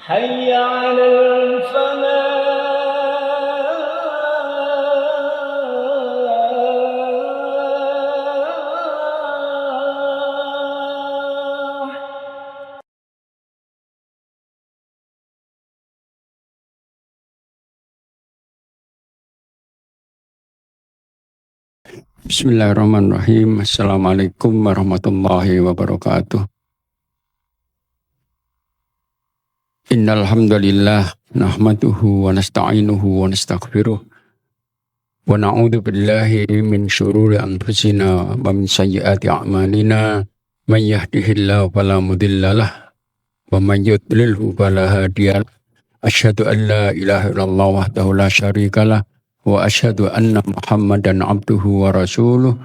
حي على الفلاح. Bismillahirrahmanirrahim. Assalamualaikum warahmatullahi wabarakatuh. Innal hamdalillah nahmaduhu wa nasta'inuhu wa nastaghfiruh wa na'udzu billahi min syururi anfusina wa min sayyiati a'malina. Man yahdihillahu fala mudhillalah wa man yudlilhu fala hadiyalah. Asyhadu an la ilaha illallah wahdahu la syarikalah wa asyhadu anna Muhammadan abduhu wa rasuluh.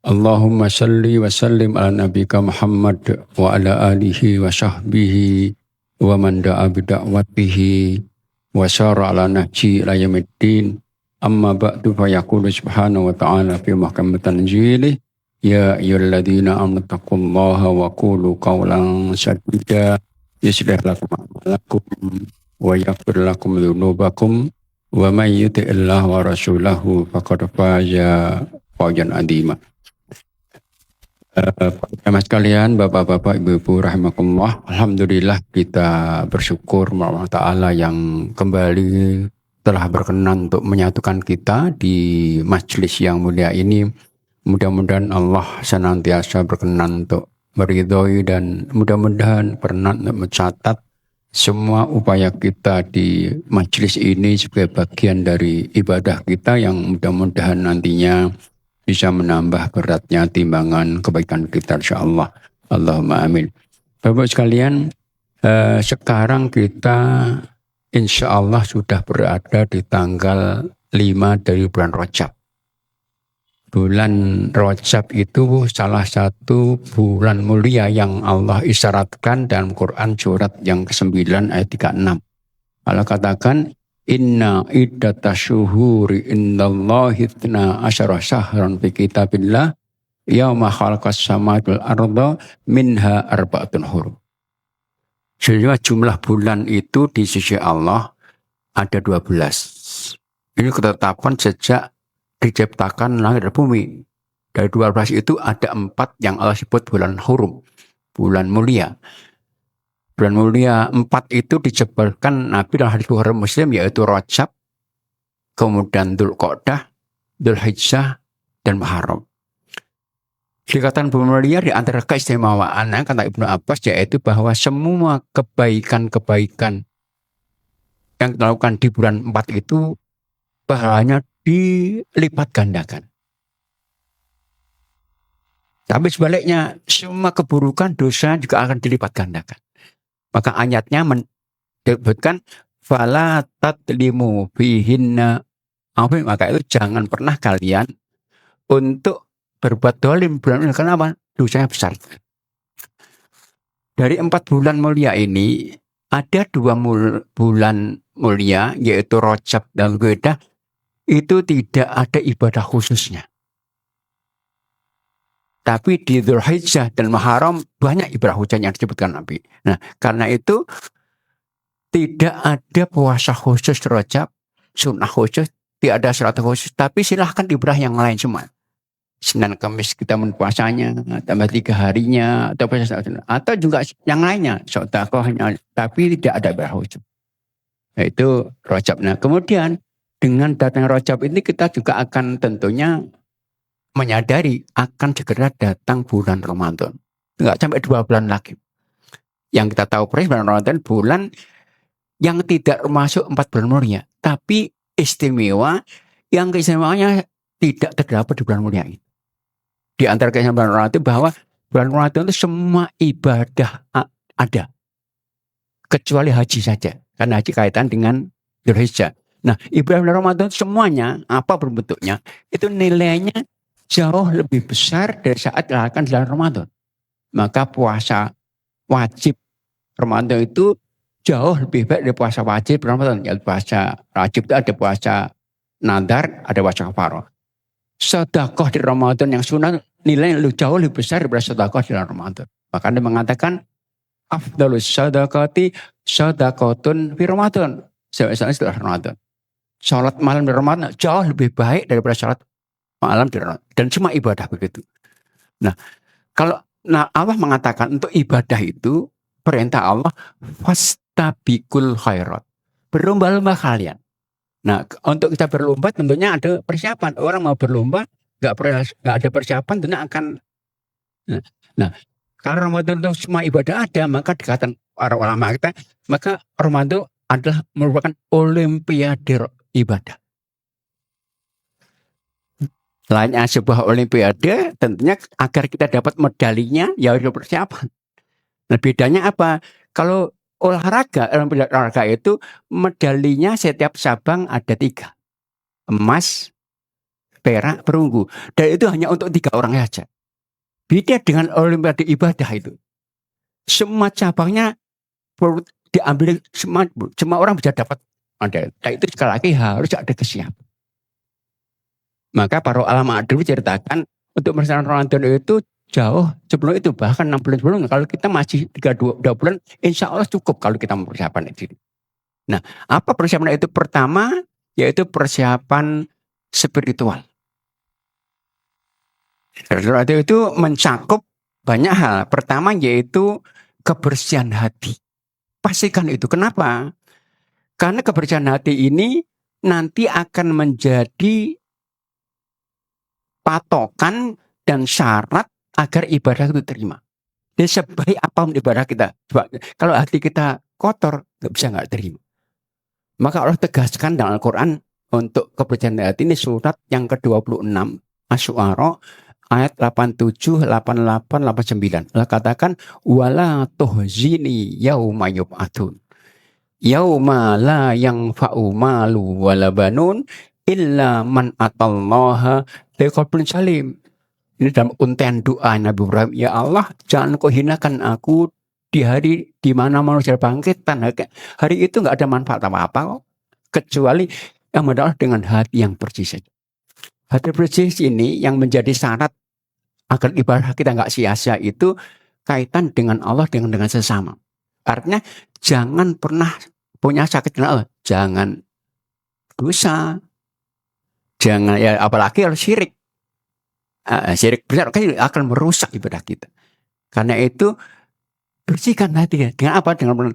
Allahumma salli wa sallim ala nabika Muhammad wa ala alihi wa sahbihi wa man da'a bida'watihi wa syara ala nahji ila yaumiddin. Amma ba'du fa yaqulu subhanahu wa ta'ala fi mahkamati tanzilih, ya ayyuhalladzina amanu taqullaha wa qulu qawlan sadida yuslih lakum a'malakum wa yaghfir lakum dzunubakum wa may yuti'illah wa rasulahu faqad faza fawzan 'azima. Teman sekalian, bapak-bapak, ibu-ibu rahimakumullah, alhamdulillah kita bersyukur kepada Allah Ta'ala yang kembali telah berkenan untuk menyatukan kita di majelis yang mulia ini. Mudah-mudahan Allah senantiasa berkenan untuk meridhoi dan mudah-mudahan pernah mencatat semua upaya kita di majelis ini sebagai bagian dari ibadah kita yang mudah-mudahan nantinya bisa menambah beratnya timbangan kebaikan kita insyaallah. Allahumma amin. Bapak sekalian, sekarang kita insyaallah sudah berada di tanggal 5 dari bulan Rajab. Bulan Rajab itu salah satu bulan mulia yang Allah isyaratkan dalam Quran surat yang ke-9 ayat 36. Allah katakan, inna iddatasyuhuri indallahi 12 syahran fi kitabillah yauma khalaqas samawati wal arda minha arba'atun hurum. Sehingga jumlah bulan itu di sisi Allah ada 12. Ini ketetapan sejak diciptakan langit dan bumi. Dari 12 itu ada 4 yang Allah sebut bulan hurum, bulan mulia. Bulan mulia 4 itu disebutkan Nabi dalam hadis Bukhari Muslim, yaitu Rajab, kemudian Dzulqa'dah, Dzulhijjah, dan Muharram. Dikatakan bulan mulia di antara keistimewaannya, kata Ibnu Abbas, yaitu bahwa semua kebaikan-kebaikan yang dilakukan di bulan 4 itu pahalanya dilipat gandakan. Tapi sebaliknya, semua keburukan dosa juga akan dilipat gandakan. Maka ayatnya menyebutkan fala tatlimu fihinna, maka itu jangan pernah kalian untuk berbuat dolim bulan ini. Kenapa? Dosanya besar. Dari 4 bulan mulia ini ada 2 bulan mulia, yaitu Rajab dan Dzulqa'dah, itu tidak ada ibadah khususnya. Tapi di Dzulhijjah dan Muharram banyak ibadah khusus yang disebutkan Nabi. Nah, karena itu tidak ada puasa khusus Rajab, sunnah khusus, tidak ada salat khusus. Tapi silahkan ibadah yang lain semua. Senin Kamis kita puasanya, tambah 3 harinya, atau juga yang lainnya, sedekahnya. Tapi tidak ada ibadah khusus. Yaitu Rajab. Nah, kemudian dengan datang Rajab ini kita juga akan tentunya menyadari akan segera datang bulan Ramadan. Enggak sampai 2 bulan lagi. Yang kita tahu persis bulan Ramadan, bulan yang tidak masuk 4 bulan mulia. Tapi istimewa, yang keistimewaannya tidak terdapat di bulan mulia ini. Di antara keistimewaan bulan Ramadan itu bahwa bulan Ramadan itu semua ibadah ada. Kecuali haji saja. Karena haji kaitan dengan Dzulhijjah. Nah, ibadah bulan Ramadan semuanya, apa berbentuknya, itu nilainya jauh lebih besar dari saat dilakukan di bulan Ramadan. Maka puasa wajib Ramadan itu jauh lebih baik dari puasa wajib Ramadan. Ya, puasa wajib itu ada puasa nadar, ada puasa kafarah. Sedekah di Ramadan yang sunnah nilainya jauh lebih besar daripada sedekah di bulan Ramadan. Maka Anda mengatakan Afdalus sadaqati sadaqatun fi Ramadan. Setelah Ramadan. Salat malam di Ramadan jauh lebih baik daripada salat malam di Ramadan. Dan cuma ibadah begitu. Nah, Allah mengatakan untuk ibadah itu perintah Allah fastabiqul khairat. Berlomba-lomba kalian. Nah, untuk kita berlomba tentunya ada persiapan. Orang mau berlomba nggak ada persiapan tentunya akan. Nah, kalau Ramadan itu semua ibadah ada, maka dikatakan para ulama kita, maka Ramadan adalah merupakan olimpiade ibadah. Lainnya sebuah olimpiade, tentunya agar kita dapat medalinya, ya harus persiapan. Nah, bedanya apa? Kalau olahraga itu medalinya setiap cabang ada 3. Emas, perak, perunggu. Dan itu hanya untuk 3 orang saja. Beda dengan olimpiade ibadah itu. Semua cabangnya diambil, semua orang bisa dapat medali. Dan itu sekali lagi harus ada kesiapan. Maka para ulama dulu ceritakan untuk melaksanakan Ramadan itu jauh sebelum itu, bahkan 6 bulan sebelumnya. Kalau kita masih 2 bulan, insya Allah cukup kalau kita mempersiapkan itu. Nah, apa persiapan itu? Pertama, yaitu persiapan spiritual. Itu mencakup banyak hal. Pertama, yaitu kebersihan hati. Pastikan itu. Kenapa? Karena kebersihan hati ini nanti akan menjadi patokan dan syarat agar ibadah itu terima. Jadi sebaik apapun ibadah kita, kalau hati kita kotor, nggak terima. Maka Allah tegaskan dalam Al-Quran untuk kebersihan hati ini surat yang ke-26 Asy-Syu'ara ayat 87, 88, 89. Allah katakan wala tuhzini yauma yub'atsun. Yauma la yanfa'u malu wala banun illa man atallaha biqalbin salim. Ini dalam untayan doa Nabi Ibrahim, ya Allah, jangan kau hinakan aku di hari di mana manusia bangkit. Hari itu nggak ada manfaat apa-apa kok, kecuali yang adalah dengan hati yang bersih saja. Hati bersih ini yang menjadi syarat agar ibadah kita nggak sia-sia itu kaitan dengan Allah, dengan sesama. Artinya jangan pernah punya sakit dengan Allah, jangan dosa. Jangan, ya apalagi kalau syirik. Syirik besar akan merusak ibadah kita. Karena itu bersihkan hati dengan apa? Dengan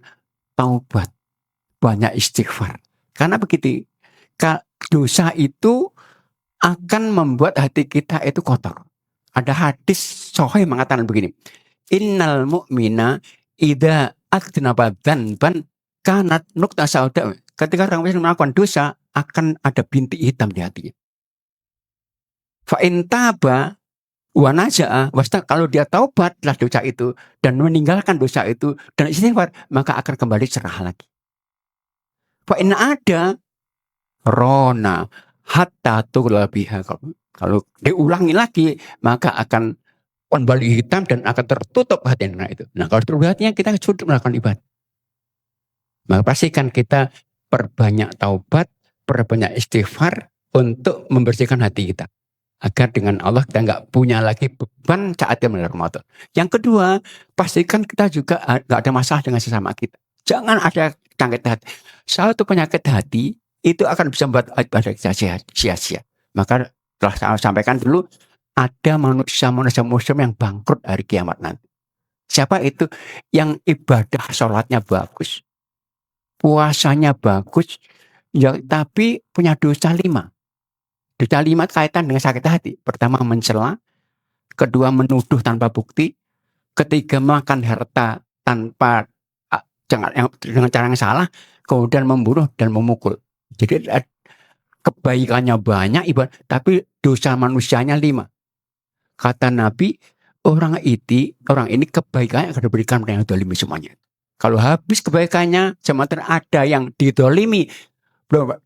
taubat, banyak istighfar. Karena begitu, dosa itu akan membuat hati kita itu kotor. Ada hadis sahih mengatakan begini, innal mu'mina idza adnaba dzanban kanat nuqta sauda. Ketika orang Muslim melakukan dosa, akan ada bintik hitam di hatinya. Fa'in taba wa naja'a, kalau dia taubat setelah dosa itu dan meninggalkan dosa itu dan istighfar, maka akan kembali cerah lagi. Fa'in ada rona hatta tughlabiha, kalau diulangi lagi maka akan kembali hitam dan akan tertutup hatinya itu. Nah, kalau tertutup hatinya kita sudah melakukan ibadah. Maka pastikan kita perbanyak taubat, perbanyak istighfar untuk membersihkan hati kita. Agar dengan Allah kita nggak punya lagi beban saat menjelang Ramadan. Yang kedua, pastikan kita juga nggak ada masalah dengan sesama kita. Jangan ada penyakit hati. Satu penyakit hati itu akan bisa membuat ibadah kita sia-sia. Maka telah saya sampaikan dulu, ada manusia muslim yang bangkrut hari kiamat nanti. Siapa itu? Yang ibadah sholatnya bagus, puasanya bagus, ya, tapi punya dosa 5. Dosa 5 kaitan dengan sakit hati. Pertama mencela, kedua menuduh tanpa bukti, ketiga makan harta tanpa dengan cara yang salah, kemudian membunuh dan memukul. Jadi kebaikannya banyak ibadah, tapi dosa manusianya 5. Kata Nabi, orang ini kebaikannya akan diberikan kepada yang dolimi semuanya. Kalau habis kebaikannya, sementara ada yang didolimi belum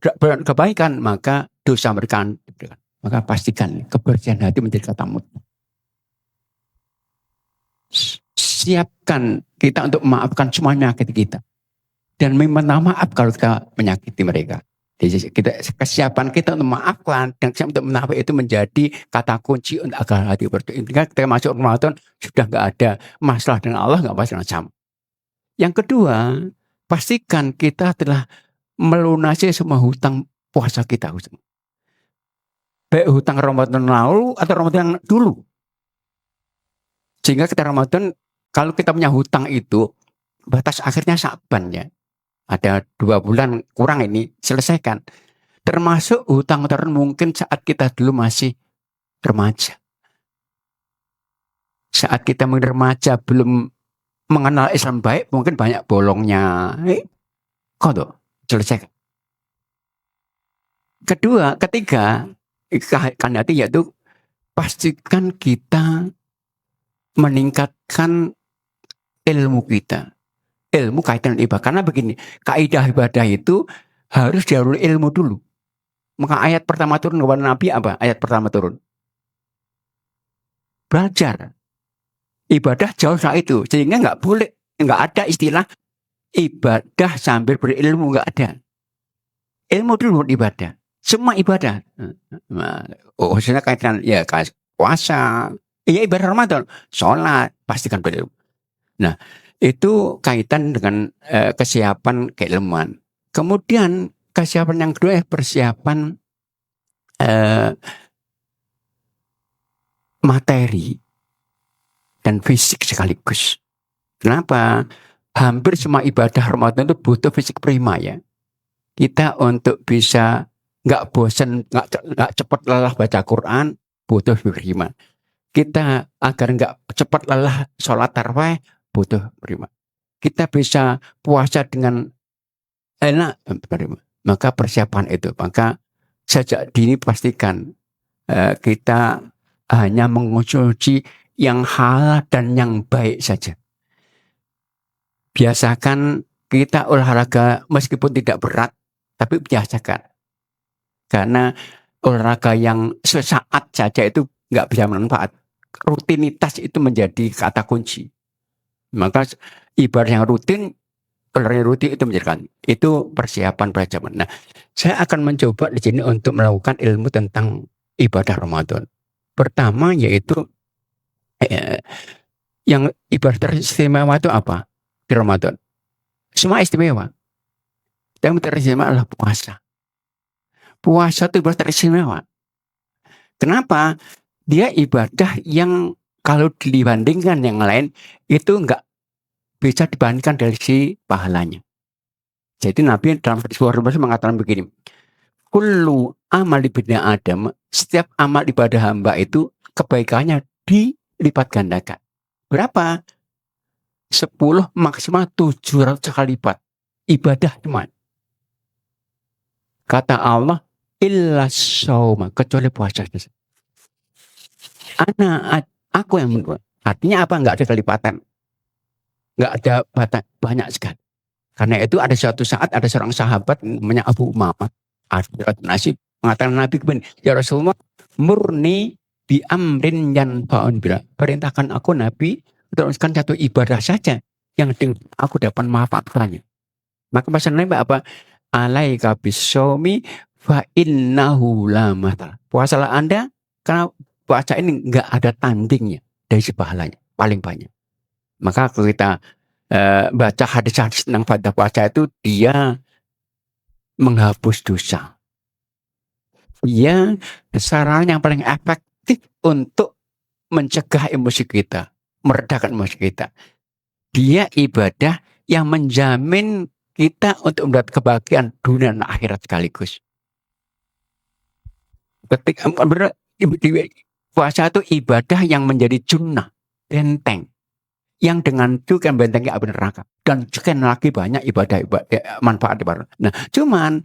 kebaikan, maka dosa mereka diberikan. Maka pastikan kebersihan hati menjadi kata mutlak. Siapkan kita untuk memaafkan semua penyakit kita dan meminta maaf kalau kita menyakiti mereka. Jadi kesiapan kita untuk memaafkan dan kesiapan untuk menampik itu menjadi kata kunci untuk agar hati bersih. Intinya kita masuk Ramadan sudah nggak ada masalah dengan Allah, nggak masalah dengan sama. Yang kedua, pastikan kita telah melunasi semua hutang puasa kita. Baik hutang Ramadan lalu atau Ramadan yang dulu. Sehingga kita Ramadan, kalau kita punya hutang itu, batas akhirnya Sya'ban ya. Ada 2 bulan kurang ini, selesaikan. Termasuk hutang mungkin saat kita dulu masih remaja. Saat kita remaja belum mengenal Islam baik, mungkin banyak bolongnya. Kodok, selesai. Ketiga, kan hati yaitu pastikan kita meningkatkan ilmu kita. Ilmu kaitan ibadah. Karena begini, kaidah ibadah itu harus didahului ilmu dulu. Maka ayat pertama turun kepada Nabi apa? Ayat pertama turun. Belajar. Ibadah jauh saat itu, sehingga nggak ada istilah ibadah sambil berilmu, nggak ada. Ilmu dulu ibadah, semua ibadah. Khususnya kaitan ya puasa, ya ibadah Ramadan, sholat pastikan berilmu. Nah itu kaitan dengan kesiapan keilmuan. Kemudian kesiapan yang kedua persiapan materi dan fisik sekaligus. Kenapa? Hampir semua ibadah Ramadan itu butuh fisik prima ya. Kita untuk bisa nggak bosan, nggak cepat lelah baca Quran, butuh fisik prima. Kita agar nggak cepat lelah sholat tarawih, butuh prima. Kita bisa puasa dengan enak, prima. Maka persiapan itu, maka sejak dini pastikan kita hanya mengonsumsi yang halal dan yang baik saja. Biasakan kita olahraga meskipun tidak berat, tapi biasakan. Karena olahraga yang sesaat saja itu nggak bisa bermanfaat. Rutinitas itu menjadi kata kunci. Maka ibadah yang rutin, olahraga rutin itu menjadikan. Itu persiapan perjalanan. Nah, saya akan mencoba di sini untuk melakukan ilmu tentang ibadah Ramadan. Pertama yaitu yang ibadah teristimewa itu apa di Ramadan? Semua istimewa. Yang teristimewa adalah puasa. Puasa itu ibadah teristimewa. Kenapa? Dia ibadah yang kalau dibandingkan yang lain itu enggak bisa dibandingkan dari si pahalanya. Jadi Nabi dalam hadis Bukhari mengatakan begini, kullu amal ibadah Adam, setiap amal ibadah hamba itu kebaikannya dilipat gandakan. Berapa? 10 maksimal 700 kali lipat. Ibadah cuma. Kata Allah, illa shauma, kecuali puasa. Aku yang menurut. Artinya apa? Enggak ada kelipatan. Enggak ada banyak sekali. Karena itu ada suatu saat ada seorang sahabat namanya Abu Umamah Nasib mengatakan Nabi kemudian, ya Rasulullah, murni bi amrin yanfa'un bila. Perintahkan aku Nabi teruskan satu ibadah saja yang aku dapat manfaatkannya. Maka pesan Nabi apa? Alaika bisomi fa innahu la matal. Puasalah Anda karena puasa ini enggak ada tandingnya dari pahalanya paling banyak. Maka kalau kita baca hadis-hadis tentang pada puasa itu dia menghapus dosa. Dia sarana yang paling efektif untuk mencegah emosi kita, meredakan emosi kita. Dia ibadah yang menjamin kita untuk mendapat kebahagiaan dunia dan akhirat sekaligus. Ketika puasa itu ibadah yang menjadi junnah, benteng. Yang dengan itu kan bentengnya api neraka. Dan sekian lagi banyak ibadah manfaat ibadah. Nah, cuman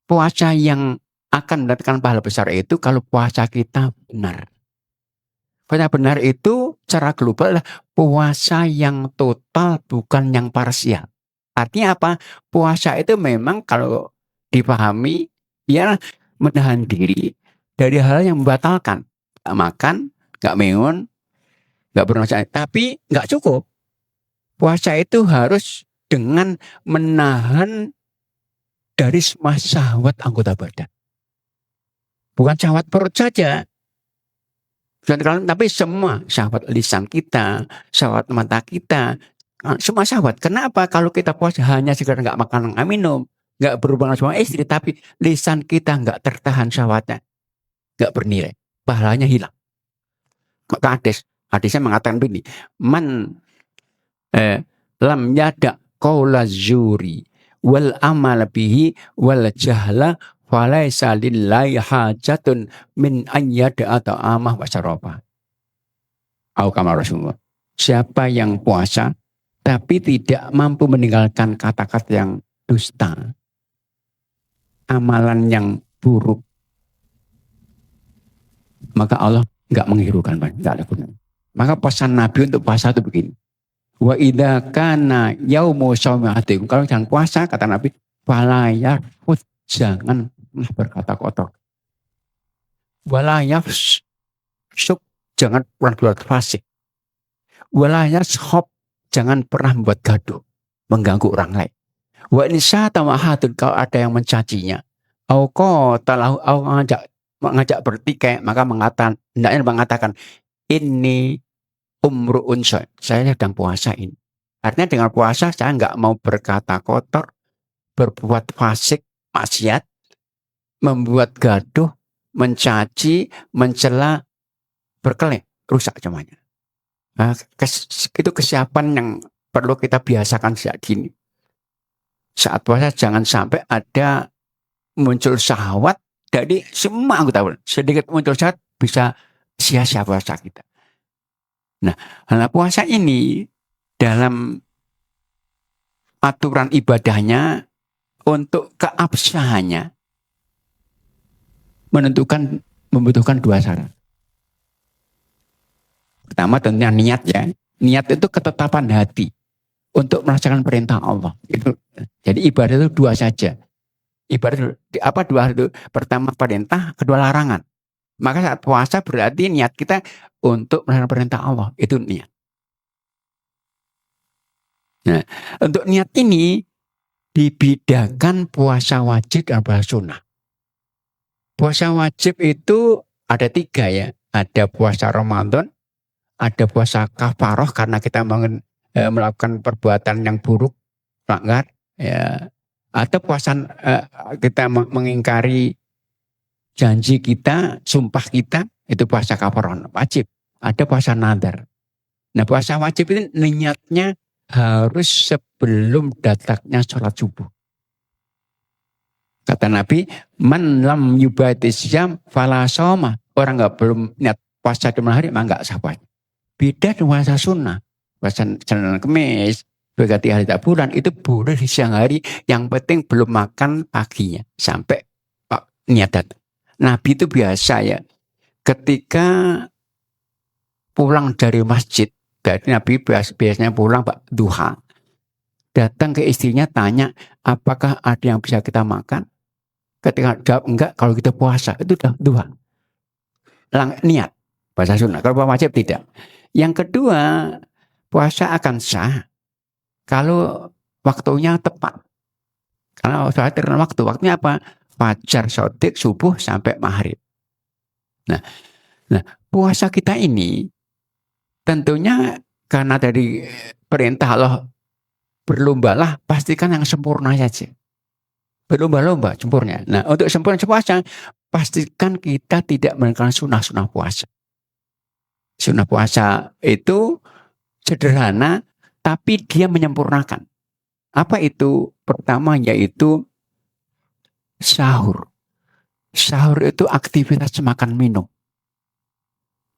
puasa yang akan mendatangkan pahala besar itu kalau puasa kita benar. Puasa benar itu secara global adalah puasa yang total bukan yang parsial. Artinya apa? Puasa itu memang kalau dipahami ya menahan diri dari hal yang membatalkan. Gak makan, gak minum, gak berpuasa. Tapi gak cukup. Puasa itu harus dengan menahan dari semua syahwat anggota badan. Bukan syahwat perut saja. Tapi semua syahwat lisan kita, syahwat mata kita, Semua syahwat. Kenapa? Kalau kita puasa hanya sekedar nggak makan, nggak minum, nggak berhubungan sama istri, tapi lisan kita nggak tertahan syahwatnya, nggak bernilai, pahalanya hilang. Maka hadisnya mengatakan begini, man lam yada qaula zuri wal amal bihi wal jahla falaisa lillahi hajatun min an yada'a ta'amah wa syarabah. Au kama Rasulullah. Siapa yang puasa tapi tidak mampu meninggalkan kata-kata yang dusta, amalan yang buruk, maka Allah nggak menghiraukan, nggak ada gunanya. Maka pesan Nabi untuk puasa itu begini. Wa idza kana yaumu shaumi ahadikum, kalau jangan puasa kata Nabi, fala yarfud, jangan berkata kotor. Wala yafsuk, jangan pernah berbuat fasik. Wala yashab, jangan pernah membuat gaduh, mengganggu orang lain. Wa in syatama ahadun, kalau ada yang mencacinya, au qatalahu, au mengajak bertikai, maka mengatakan ini umruun, saya sedang puasa ini. Artinya dengan puasa saya nggak mau berkata kotor, berbuat fasik, maksiat, membuat gaduh, mencaci, mencela, berkelahi, rusak semuanya. Nah, itu kesiapan yang perlu kita biasakan sejak dini. Saat puasa jangan sampai ada muncul syahwat dari semua anggota badan. Sedikit muncul syahwat bisa sia-sia puasa kita. Nah, karena puasa ini dalam aturan ibadahnya untuk keabsahannya membutuhkan dua syarat. Pertama tentunya niat ya. Niat itu ketetapan hati untuk melaksanakan perintah Allah. Jadi ibadah itu dua saja. Ibadah apa dua itu? Pertama perintah, kedua larangan. Maka saat puasa berarti niat kita untuk melaksanakan perintah Allah. Itu niat. Nah, untuk niat ini dibedakan puasa wajib dan puasa sunnah. Puasa wajib itu ada 3 ya. Ada puasa Ramadan, ada puasa kafaroh karena kita melakukan perbuatan yang buruk, melanggar, ya. Atau puasa kita mengingkari janji kita, sumpah kita, itu puasa kafaroh wajib. Ada puasa nadar. Nah, puasa wajib itu niatnya harus sebelum datangnya sholat subuh. Kata Nabi, man lam yubadis syam fala shoma. Orang belum niat puasa di malam hari, maka enggak sah puasa. Beda dengan puasa sunnah. Puasa Senin Kemis, berganti hari tak bulan, itu boleh di siang hari, yang penting belum makan paginya sampai niat datang. Nabi itu biasa ya, ketika pulang dari masjid, berarti Nabi biasanya pulang duha, datang ke istrinya tanya, apakah ada yang bisa kita makan? Ketika jawab enggak, kalau kita puasa, itu udah duha. Niat, puasa sunnah. Kalau puasa wajib tidak. Yang kedua, puasa akan sah kalau waktunya tepat. Karena sholat terkena waktu. Waktunya apa? Fajar, sodik, subuh, sampai maghrib. Nah, puasa kita ini tentunya karena dari perintah Allah, berlombalah, pastikan yang sempurna saja. Berlomba-lomba sempurna. Nah, untuk sempurna puasa, pastikan kita tidak meninggalkan sunnah-sunnah puasa. Sunnah puasa itu sederhana, tapi dia menyempurnakan. Apa itu? Pertama yaitu sahur. Sahur itu aktivitas makan minum.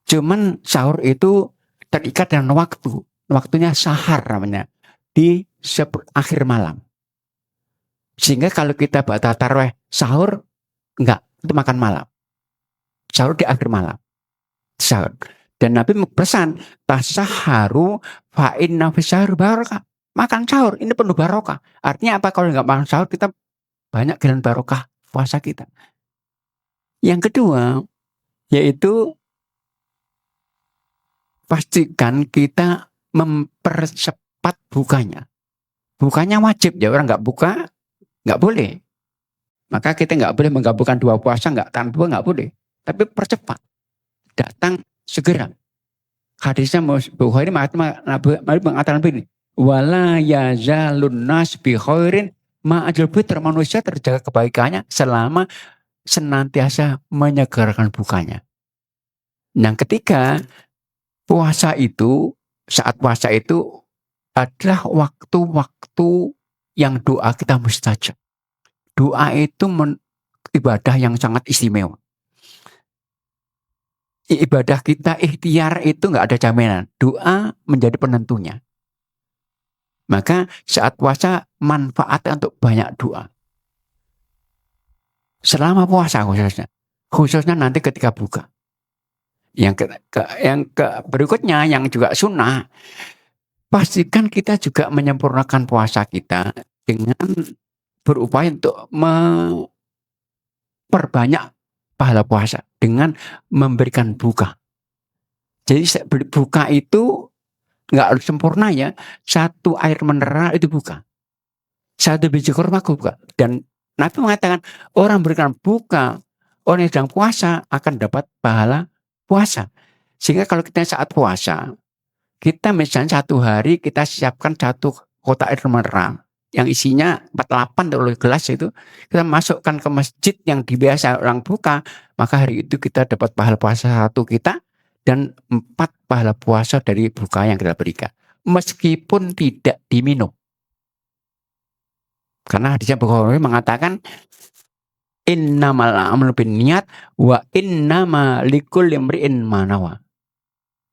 Cuman sahur itu terikat dengan waktu. Waktunya sahar namanya. Di akhir malam. Sehingga kalau kita baca tarawih sahur, enggak, itu makan malam. Sahur di akhir malam. Sahur. Dan Nabi berpesan, tasaharu fa inna fi sahur barokah. Makan sahur, ini penuh barokah. Artinya apa? Kalau enggak makan sahur, kita banyak kehilangan barokah puasa kita. Yang kedua, yaitu pastikan kita mempercepat bukanya. Bukanya wajib, ya orang enggak buka, enggak boleh. Maka kita enggak boleh menggabungkan 2 puasa, enggak tanpa enggak boleh. Tapi percepat. Datang segera. Hadisnya Bukhari mengatakan begini, Wala yazalun nas bi khairin ma'ajal fitr, manusia terjaga kebaikannya selama senantiasa menyegarkan bukanya. Yang ketiga, saat puasa itu adalah waktu-waktu yang doa kita mustajab. Doa itu ibadah yang sangat istimewa. Ibadah kita ikhtiar itu nggak ada jaminan. Doa menjadi penentunya. Maka saat puasa manfaatnya untuk banyak doa. Selama puasa khususnya nanti ketika buka. Yang berikutnya yang juga sunnah, pastikan kita juga menyempurnakan puasa kita dengan berupaya untuk memperbanyak pahala puasa dengan memberikan buka. Jadi buka itu nggak harus sempurna ya. Satu air mineral itu buka. Satu biji kurma buka. Dan Nabi mengatakan orang berikan buka, orang yang sedang puasa akan dapat pahala puasa. Sehingga kalau kita saat puasa, kita misalnya satu hari kita siapkan satu kotak air mineral yang isinya 48 gelas itu, kita masukkan ke masjid yang biasa orang buka, maka hari itu kita dapat pahala puasa satu kita dan 4 pahala puasa dari buka yang kita berikan. Meskipun tidak diminum. Karena hadisnya Bukhari mengatakan innamal a'malu binniyat wa innama likulli imri'in ma nawa.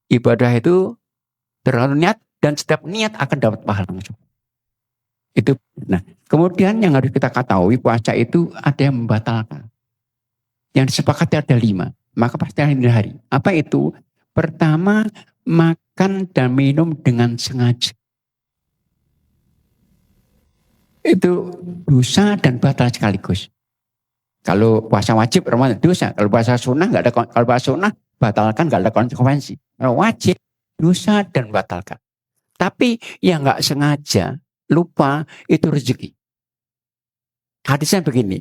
Ibadah itu tergantung niat dan setiap niat akan dapat pahala langsung. Itu. Nah, kemudian yang harus kita ketahui puasa itu ada yang membatalkan. Yang disepakati ada 5. Maka pasti ada hari. Apa itu? Pertama, makan dan minum dengan sengaja. Itu dosa dan batal sekaligus. Kalau puasa wajib Ramadan dosa, kalau puasa sunnah nggak ada. Kalau puasa sunnah batalkan nggak ada konsekuensi. Kalau wajib dosa dan batalkan. Tapi yang nggak sengaja lupa itu rezeki. Hadisnya begini,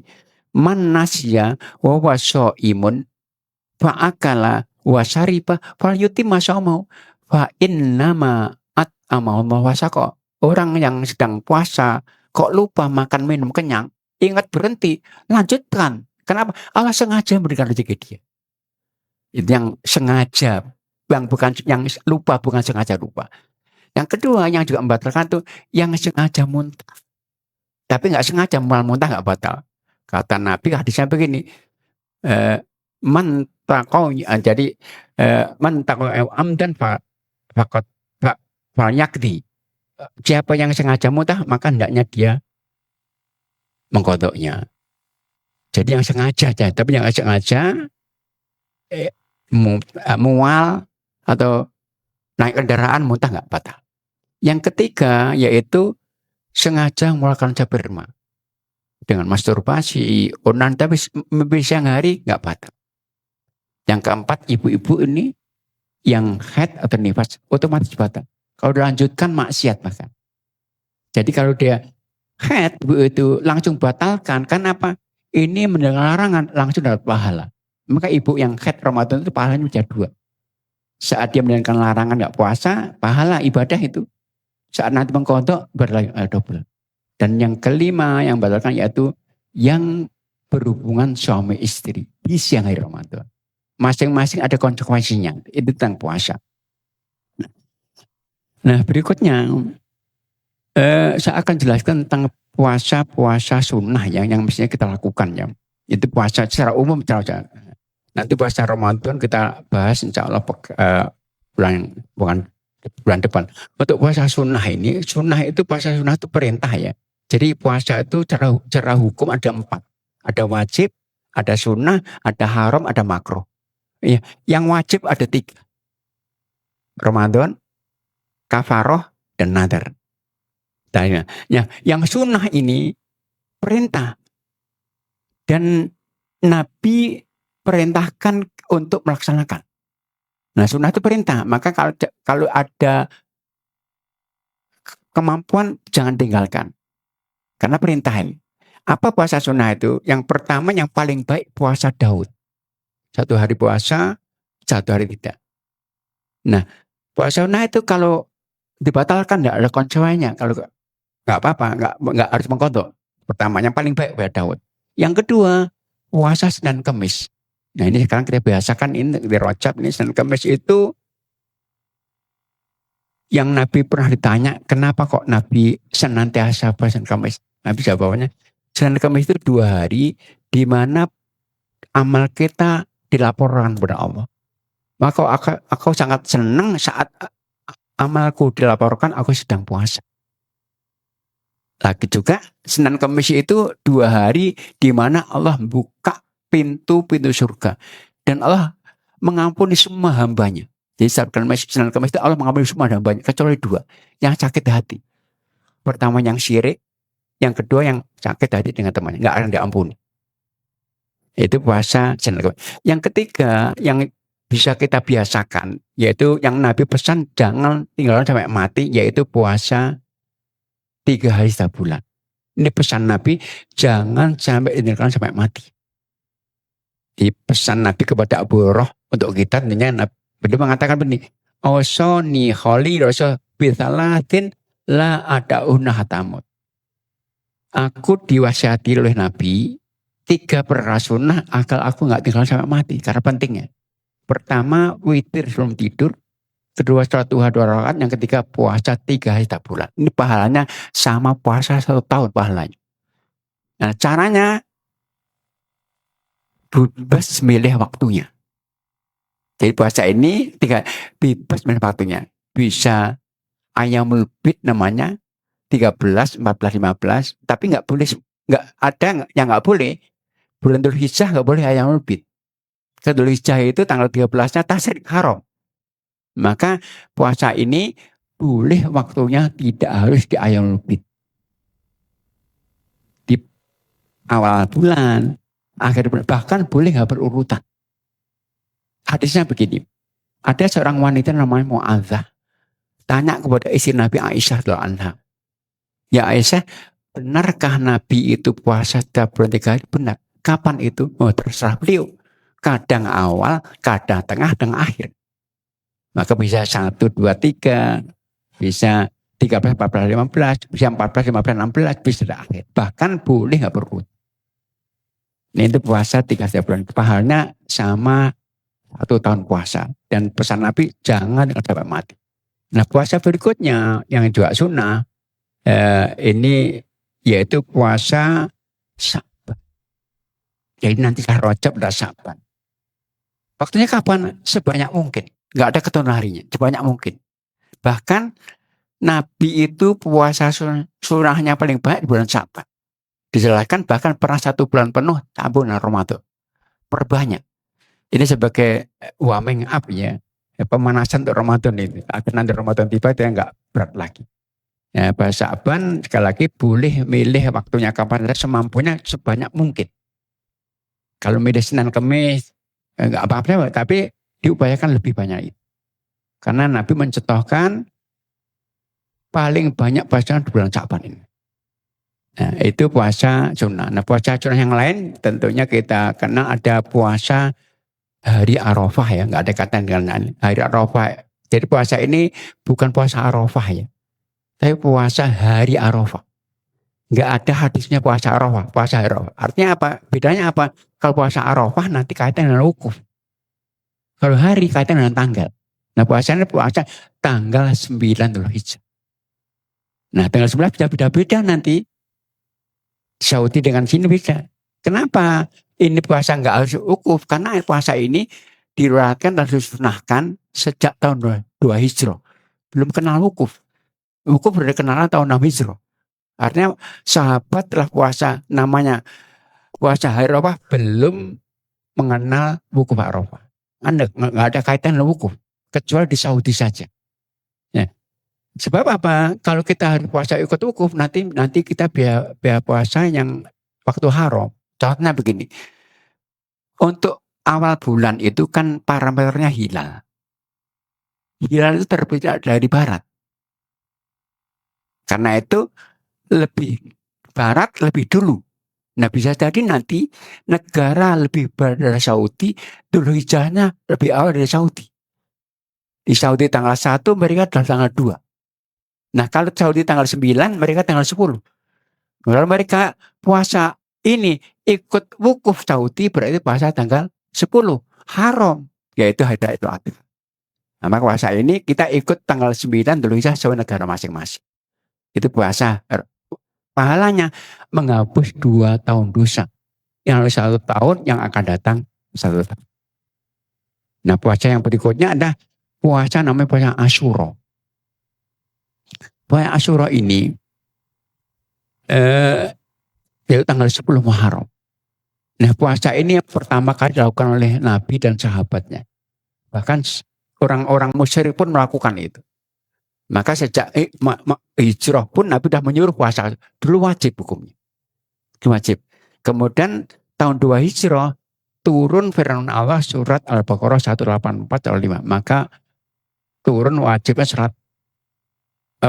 man nasya wa waso imun fa'akala wa syariba fal yutimma shaumau fa innama at'amahu wasaqo. Orang yang sedang puasa kok lupa makan minum kenyang, ingat berhenti, lanjutkan. Kenapa? Allah sengaja memberikan rezeki dia. Itu yang sengaja, yang lupa bukan sengaja lupa. Yang kedua yang juga membatalkan itu yang sengaja muntah. Tapi nggak sengaja muntah nggak batal. Kata Nabi hadisnya begini, man taqaw jadi man taqaw amdan faqad yakdi. Siapa yang sengaja muntah maka hendaknya dia mengkodoknya. Jadi yang sengaja aja, tapi yang nggak sengaja mual atau naik kendaraan muntah nggak batal. Yang ketiga yaitu sengaja mengeluarkan sperma dengan masturbasi, onan tapi siang hari nggak batal. Yang keempat ibu-ibu ini yang haid atau nifas otomatis batal. Kalau dilanjutkan maksiat bahkan. Jadi kalau dia haid itu langsung batalkan. Kenapa? Ini mendengar larangan langsung dapat pahala. Maka ibu yang haid Ramadan itu pahalanya bisa 2. Saat dia mendengarkan larangan nggak puasa, pahala ibadah itu. Saat nanti mengkodok berlari double. Dan yang kelima yang batalkan yaitu yang berhubungan suami istri di siang hari Ramadan. Masing-masing ada konsekuensinya. Itu tentang puasa. Nah berikutnya saya akan jelaskan tentang puasa sunnah yang mestinya kita lakukan ya. Itu puasa secara umum. Nanti puasa Ramadan kita bahas insya Allah bulan depan. Untuk puasa sunnah ini, puasa sunnah itu perintah ya. Jadi puasa itu cara hukum ada 4. Ada wajib, ada sunnah, ada haram, ada makruh. Ya, yang wajib ada 3. Ramadan, kafaroh, dan nadar. Ya, yang sunnah ini perintah. Dan Nabi perintahkan untuk melaksanakan. Nah sunnah itu perintah. Maka kalau ada kemampuan jangan tinggalkan. Karena perintah ini. Apa puasa sunnah itu? Yang pertama yang paling baik puasa Daud. 1 hari puasa, 1 hari tidak. Nah puasa sunnah itu kalau dibatalkan, nggak ada konsekuensinya. Kalau nggak apa-apa, nggak harus mengkodok. Pertama, yang paling baik pada Daud. Yang kedua, puasa Senin Kemis. Nah ini sekarang kita biasakan ini di Rajab ini Senin Kemis itu yang Nabi pernah ditanya, kenapa kok Nabi senantiasa puasa Senin Kemis? Nabi jawabannya, Senin Kemis itu 2 hari di mana amal kita dilaporkan kepada Allah. Maka aku sangat senang saat amalku dilaporkan aku sedang puasa. Lagi juga Senin Kemis itu 2 hari di mana Allah buka pintu-pintu surga. Dan Allah mengampuni semua hambanya. Jadi Senin Kemis itu Allah mengampuni semua hambanya. Kecuali 2. Yang sakit hati. Pertama yang syirik. Yang kedua yang sakit hati dengan temannya. Nggak akan diampuni. Itu puasa Senin Kemis. Yang ketiga yang bisa kita biasakan. Yaitu yang Nabi pesan jangan tinggalkan sampai mati. Yaitu puasa 3 hari setiap bulan. Ini pesan Nabi, jangan sampai ditinggalkan sampai mati. Di pesan Nabi kepada Abu Hurairah untuk kita tentunya beliau mengatakan begini, Osoni kholi rasul bisalatin la ada hatamut. Aku diwasiati oleh Nabi 3 perkara sunnah agar aku nggak tinggal sampai mati karena pentingnya. Pertama, witir sebelum tidur. Kedua, sholat duha 2 rakaat. Yang ketiga, puasa 3 hari setiap bulan. Ini pahalanya sama puasa 1 tahun pahalanya. Nah, caranya bebas milih waktunya. Jadi puasa ini bebas milih waktunya. Bisa ayamul bid namanya 13, 14, 15. Tapi nggak boleh, nggak ada yang nggak boleh. Bulan Dzulhijjah nggak boleh ayamul bid. Ke Dzulhijjah itu tanggal 13-nya tasyrik haram. Maka puasa ini boleh waktunya tidak harus di ayamul bid. Di awal bulan, akhir bulan, bahkan boleh nggak berurutan. Hadisnya begini, ada seorang wanita namanya Mu'adzah tanya kepada istri Nabi Aisyah radhiyallahu anha, ya Aisyah, benarkah Nabi itu puasa setiap bulan 3 hari? Benar. Kapan itu? Oh, terserah beliau. Kadang awal, kadang tengah, dan akhir. Maka bisa 1, 2, 3, bisa 13, 14, 15, bisa 14, 15, 16, bisa di akhir. Bahkan boleh nggak berurut. Ini itu puasa 3 setiap bulan. Pahalanya sama 1 tahun puasa. Dan pesan Nabi jangan sampai mati. Nah puasa berikutnya yang juga sunnah ini yaitu puasa Sa'ban. Jadi nanti Rajab dan Sa'ban. Waktunya kapan? Sebanyak mungkin. Nggak ada ketentuan harinya, sebanyak mungkin. Bahkan Nabi itu puasa sunnahnya paling banyak di bulan Sa'ban. Dijelaskan bahkan pernah 1 bulan penuh bulan Ramadan. Perbanyak. Ini sebagai warming up ya. Pemanasan untuk Ramadan ini. Agar nanti Ramadan tiba dia nggak berat lagi. Ya, bahasa Sa'ban sekali lagi boleh milih waktunya kapan saja semampunya sebanyak mungkin. Kalau milih Senin Kemis nggak apa-apa, tapi diupayakan lebih banyak itu. Karena Nabi mencontohkan paling banyak puasa di bulan Sa'ban ini. Nah, itu puasa sunnah. Nah, puasa sunnah yang lain tentunya kita kenal ada puasa hari Arafah ya. Nggak ada kaitan dengan hari Arafah. Jadi puasa ini bukan puasa Arafah ya. Tapi puasa hari Arafah. Nggak ada hadisnya puasa Arafah. Puasa hari Arafah. Artinya apa? Bedanya apa? Kalau puasa Arafah nanti kaitan dengan wukuf. Kalau hari kaitan dengan tanggal. Nah puasanya puasa tanggal 9 Dzulhijjah. Nah tanggal 11 bisa beda-beda nanti. Saudi dengan sini bisa. Kenapa? Ini puasa nggak harus wukuf. Karena puasa ini diriwayatkan dan disunahkan sejak tahun 2 Hijrah. Belum kenal wukuf. Wukuf sudah kenal tahun 6 Hijrah. Artinya sahabat telah puasa namanya puasa hari Arafah belum mengenal wukuf Arafah. Anda nggak ada kaitan dengan wukuf kecuali di Saudi saja. Ya. Sebab apa? Kalau kita harus puasa ikut wukuf nanti kita biar puasa yang waktu haram. Contohnya begini. Untuk awal bulan itu kan parameternya hilal. Hilal itu terbit dari barat. Karena itu lebih barat lebih dulu. Nah bisa jadi nanti negara lebih barat dari Saudi, Dzulhijjahnya lebih awal dari Saudi. Di Saudi tanggal 1, mereka adalah tanggal 2. Nah kalau Saudi tanggal 9, mereka tanggal 10. Kalau mereka puasa ini ikut wukuf Saudi berarti puasa tanggal 10. Haram. Yaitu hari Idul Adha. Nah, maka puasa ini kita ikut tanggal 9 Dzulhijjah sesuai negara masing-masing. Itu puasa. Pahalanya menghapus 2 tahun dosa. Yang 1 tahun yang akan datang 1 tahun. Nah puasa yang berikutnya ada puasa namanya puasa Asyura. Puasa Asyura ini yaitu tanggal 10 Muharram. Nah puasa ini yang pertama kali dilakukan oleh Nabi dan sahabatnya. Bahkan orang-orang musyrik pun melakukan itu. Maka sejak hijrah pun Nabi sudah menyuruh puasa. Dulu wajib hukumnya. Wajib. Kemudian tahun 2 hijrah turun firman Allah surat Al-Baqarah 184 5. Maka turun wajibnya surat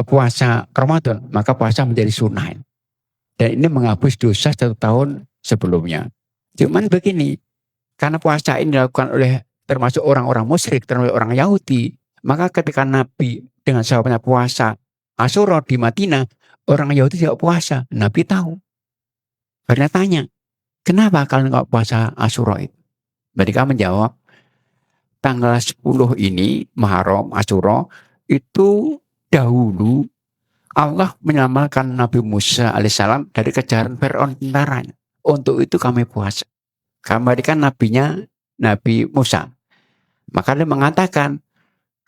puasa Ramadan. Maka puasa menjadi sunnah. Dan ini menghapus dosa 1 tahun sebelumnya. Cuman begini, karena puasa ini dilakukan oleh termasuk orang-orang musyrik, termasuk orang Yahudi, maka ketika Nabi dengan sahabatnya puasa Asyura di Madinah, orang Yahudi tidak puasa. Nabi tahu. Karena tanya, kenapa kalau nggak puasa Asyura itu? Mereka menjawab, tanggal 10 ini, Muharram, Asyura, itu dahulu Allah menyelamatkan Nabi Musa alaihissalam dari kejaran Fir'aun tentaranya. Untuk itu kami puasa. Kami kan nabinya Nabi Musa. Maka dia mengatakan,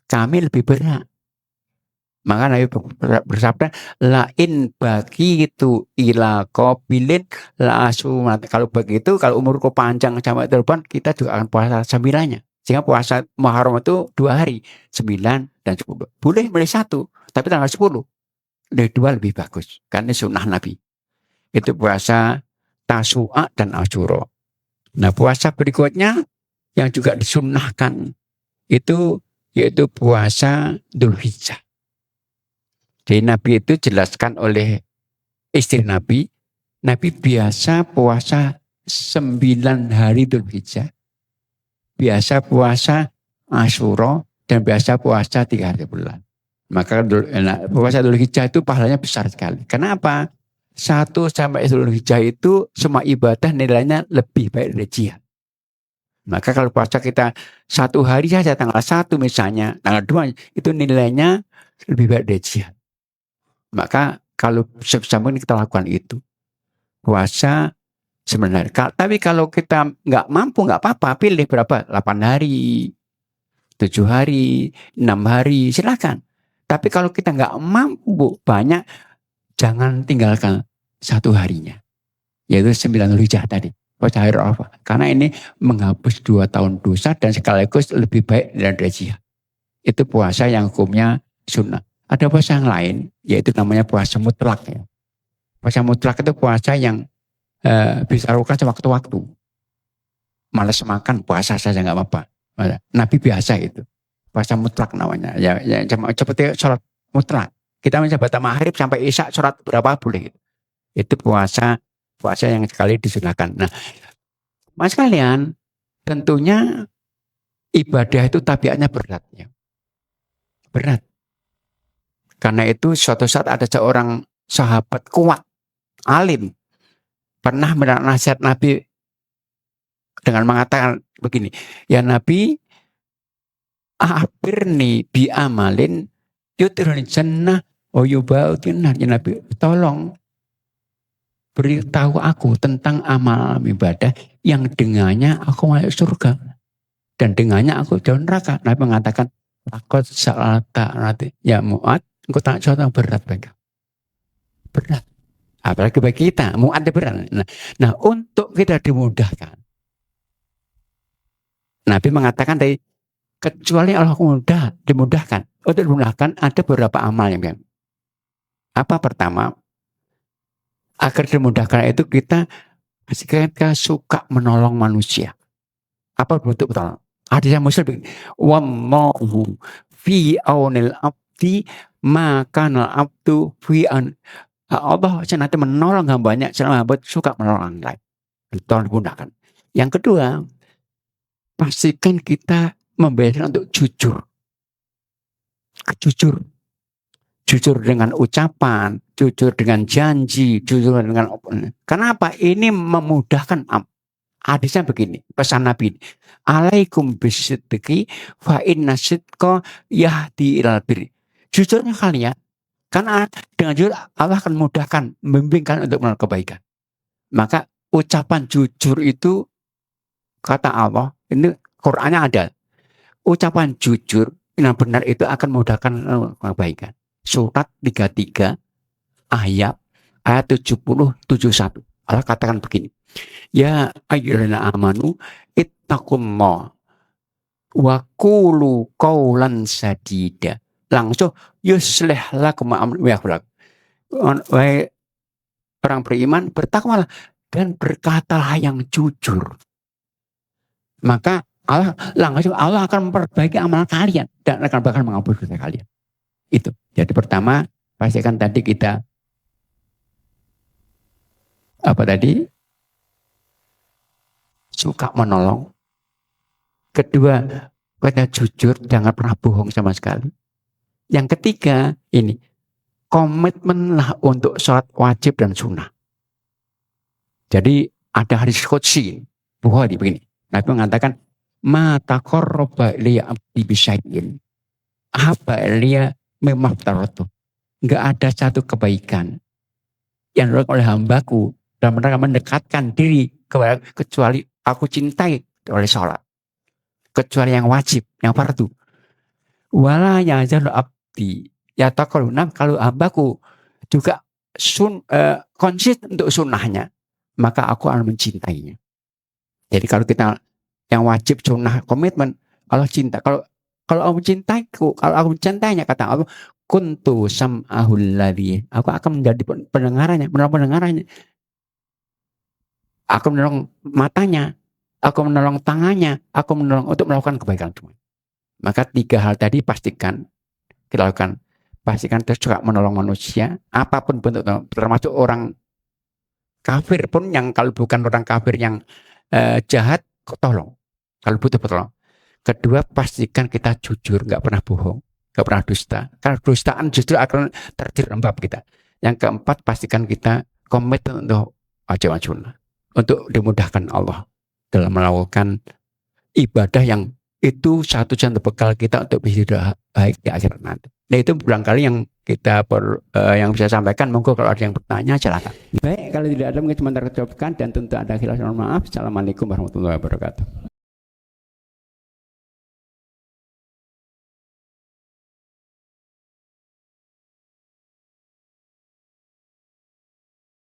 kami lebih berat. Maka Nabi bersabda, lain bagi itu ila qabilin la asumat. Kalau begitu, kalau umurku panjang sampai depan, kita juga akan puasa 9-nya. Sehingga puasa Muharram itu 2 hari, 9 dan 10. Boleh milih 1, tapi tanggal 10. Dari 2 lebih bagus. Karena sunnah Nabi. Itu puasa Tasu'a dan Asyura. Nah puasa berikutnya yang juga disunnahkan itu yaitu puasa Dzulhijjah. Jadi Nabi itu jelaskan oleh istri Nabi, Nabi biasa puasa 9 hari Dzulhijjah, biasa puasa Asyura, dan biasa puasa 3 hari bulan. Maka puasa Dzulhijjah itu pahalanya besar sekali. Kenapa? 1 sampai Dzulhijjah itu semua ibadah nilainya lebih baik dari jihad. Maka kalau puasa kita 1 hari saja tanggal 1 misalnya, tanggal 2 itu nilainya lebih baik dari jihad. Maka kalau sebisa mungkin kita lakukan itu. Puasa sebenarnya. Tapi kalau kita nggak mampu, nggak apa-apa. Pilih berapa? 8 hari, 7 hari, 6 hari. Silakan. Tapi kalau kita nggak mampu banyak, jangan tinggalkan 1 harinya. Yaitu 9 Dzulhijjah tadi. Puasa hari Arafah. Karena ini menghapus 2 tahun dosa dan sekaligus lebih baik dari jihad. Itu puasa yang hukumnya sunnah. Ada puasa yang lain, yaitu namanya puasa mutlak. Ya. Puasa mutlak itu puasa yang bisa lakukan sewaktu-waktu. Malas makan, puasa saja nggak apa-apa. Nabi biasa itu. Puasa mutlak namanya. Ya seperti sholat mutlak. Kita mencoba maghrib sampai isya sholat berapa boleh. Itu puasa yang sekali disunahkan. Nah, mas kalian, tentunya ibadah itu tabiatnya berat. Ya. Berat. Karena itu suatu saat ada seorang sahabat kuat, alim, pernah mendengar nasihat Nabi dengan mengatakan begini, ya Nabi, akhbirni bi amalin yutirun jannah wa yubautin. Ya Nabi, tolong beritahu aku tentang amal ibadah yang dengannya aku masuk surga dan dengannya aku jauh neraka. Nabi mengatakan, takut salata nanti ya Mu'ad, engkau tak contoh berat bagi berat, apalagi bagi kita Mu'ad berat. Nah untuk kita dimudahkan, Nabi mengatakan tadi, kecuali Allah dimudahkan. Untuk dimudahkan ada beberapa amal yang apa? Pertama, agar dimudahkan itu kita suka menolong manusia. Apa bentuk pertolongan? Hadis yang Muslim, wallahu fi aunil abdi maka abdu fi an. Allah senantiasa menolong hambanya selama hamba suka menolong orang lain. Tolong dimudahkan. Yang kedua, pastikan kita membiasakan untuk jujur. Jujur. jujur dengan ucapan, jujur dengan janji, jujur dengan kenapa? Ini memudahkan. Hadisnya begini, pesan Nabi, alaikum bisidqi fa inna sidqa yahdi ilal birri. Jujurnya kalian, karena dengan jujur Allah akan memudahkan, membimbing kalian untuk melakukan kebaikan. Maka ucapan jujur itu kata Allah, ini Qur'annya ada. Ucapan jujur yang benar itu akan memudahkan kebaikan. Surat 33 ayat 70-71. Allah katakan begini. Ya ayyuhalladzina amanu ittaqullah wa qulu qawlan sadida. Langsung yuslih lakum a'malakum. Wahai orang beriman, bertakwalah dan berkatalah yang jujur. Maka Allah akan memperbaiki amal kalian dan akan bahkan mengampuni dosa kalian. Itu. Jadi pertama, pastikan tadi kita apa tadi? Suka menolong. Kedua, kita jujur, jangan pernah bohong sama sekali. Yang ketiga, ini komitmenlah untuk sholat wajib dan sunnah. Jadi ada hadis qudsi, Bukhari begini. Nabi mengatakan, ma taqarraba ilayya abdi bisyai'in habba ilayya mimma aftaratu. Enggak ada satu kebaikan yang dilakukan oleh hambaku dan mereka mendekatkan diri kecuali aku cintai oleh sholat. Kecuali yang wajib, yang fardu. Wala yazalu abdi yataqarrab, kalau hambaku juga konsisten untuk sunnahnya, maka aku akan mencintainya. Jadi kalau kita yang wajib sunnah komitmen, Allah cinta. Kalau aku mencintaiku, kalau aku mencintainya, kata Allah, kuntu sam'ahul ladzi, aku akan menjadi pendengarannya, menolong pendengarannya. Aku menolong matanya, aku menolong tangannya, aku menolong untuk melakukan kebaikan semua. Maka 3 hal tadi pastikan kita lakukan. Pastikan terus juga menolong manusia, apapun bentuk, termasuk orang kafir pun, yang kalau bukan orang kafir yang jahat, tolong. Kalau butuh tolong. Kedua, pastikan kita jujur, nggak pernah bohong, nggak pernah dusta. Karena dustaan justru akan terjerembab kita. Yang keempat, pastikan kita komit untuk wajib sunnah, untuk dimudahkan Allah dalam melakukan ibadah yang itu satu contoh bekal kita untuk bisa baik di akhirat nanti. Nah, itu barangkali yang kita yang bisa sampaikan. Monggo kalau ada yang bertanya silakan. Baik, kalau tidak ada mungkin cuma terjawabkan, dan tentu ada khilaf, mohon maaf. Assalamualaikum warahmatullahi wabarakatuh.